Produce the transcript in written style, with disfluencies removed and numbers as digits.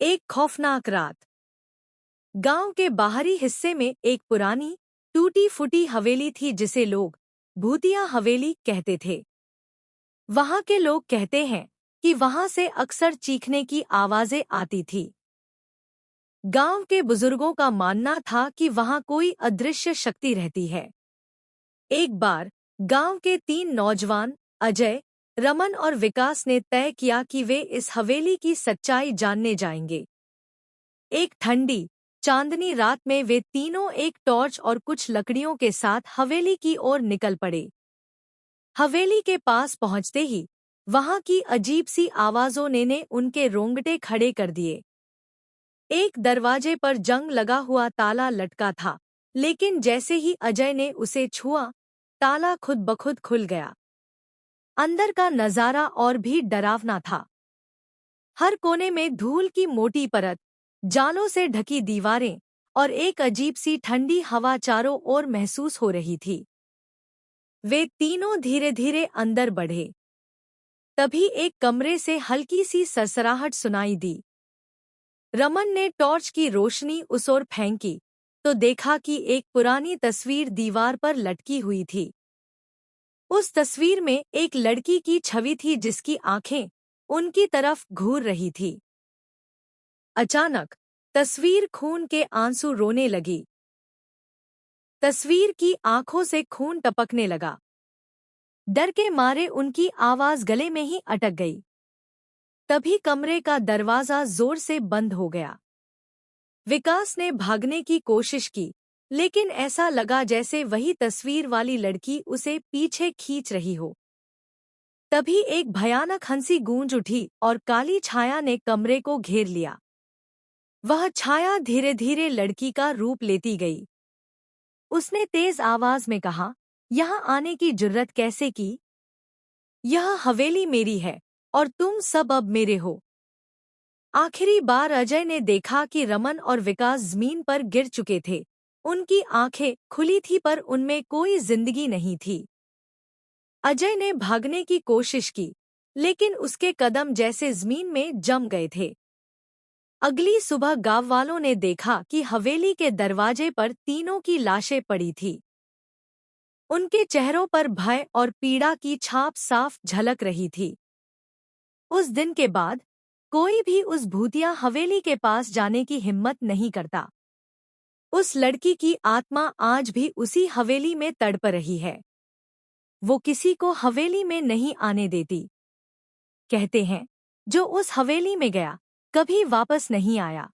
एक खौफनाक रात। गांव के बाहरी हिस्से में एक पुरानी टूटी फूटी हवेली थी जिसे लोग भूतिया हवेली कहते थे। वहां के लोग कहते हैं कि वहां से अक्सर चीखने की आवाजें आती थी। गांव के बुजुर्गों का मानना था कि वहां कोई अदृश्य शक्ति रहती है। एक बार गांव के 3 नौजवान अजय, रमन और विकास ने तय किया कि वे इस हवेली की सच्चाई जानने जाएंगे। एक ठंडी चांदनी रात में वे तीनों एक टॉर्च और कुछ लकड़ियों के साथ हवेली की ओर निकल पड़े। हवेली के पास पहुंचते ही वहां की अजीब सी आवाजों ने उनके रोंगटे खड़े कर दिए। एक दरवाजे पर जंग लगा हुआ ताला लटका था, लेकिन जैसे ही अजय ने उसे छुआ, ताला खुद ब खुद खुल गया। अंदर का नजारा और भी डरावना था। हर कोने में धूल की मोटी परत, जालों से ढकी दीवारें और एक अजीब सी ठंडी हवा चारों ओर महसूस हो रही थी। वे तीनों धीरे धीरे अंदर बढ़े। तभी एक कमरे से हल्की सी सरसराहट सुनाई दी। रमन ने टॉर्च की रोशनी उस ओर फेंकी तो देखा कि एक पुरानी तस्वीर दीवार पर लटकी हुई थी। उस तस्वीर में एक लड़की की छवि थी जिसकी आंखें उनकी तरफ घूर रही थी। अचानक तस्वीर खून के आंसू रोने लगी। तस्वीर की आंखों से खून टपकने लगा। डर के मारे उनकी आवाज गले में ही अटक गई। तभी कमरे का दरवाजा जोर से बंद हो गया। विकास ने भागने की कोशिश की, लेकिन ऐसा लगा जैसे वही तस्वीर वाली लड़की उसे पीछे खींच रही हो। तभी एक भयानक हंसी गूंज उठी और काली छाया ने कमरे को घेर लिया। वह छाया धीरे धीरे लड़की का रूप लेती गई। उसने तेज आवाज में कहा, यहाँ आने की जुर्रत कैसे की? यह हवेली मेरी है और तुम सब अब मेरे हो। आखिरी बार अजय ने देखा कि रमन और विकास जमीन पर गिर चुके थे। उनकी आंखें खुली थी पर उनमें कोई जिंदगी नहीं थी। अजय ने भागने की कोशिश की, लेकिन उसके कदम जैसे जमीन में जम गए थे। अगली सुबह गांव वालों ने देखा कि हवेली के दरवाजे पर तीनों की लाशें पड़ी थी। उनके चेहरों पर भय और पीड़ा की छाप साफ झलक रही थी। उस दिन के बाद कोई भी उस भूतिया हवेली के पास जाने की हिम्मत नहीं करता। उस लड़की की आत्मा आज भी उसी हवेली में तड़प रही है। वो किसी को हवेली में नहीं आने देती। कहते हैं, जो उस हवेली में गया कभी वापस नहीं आया।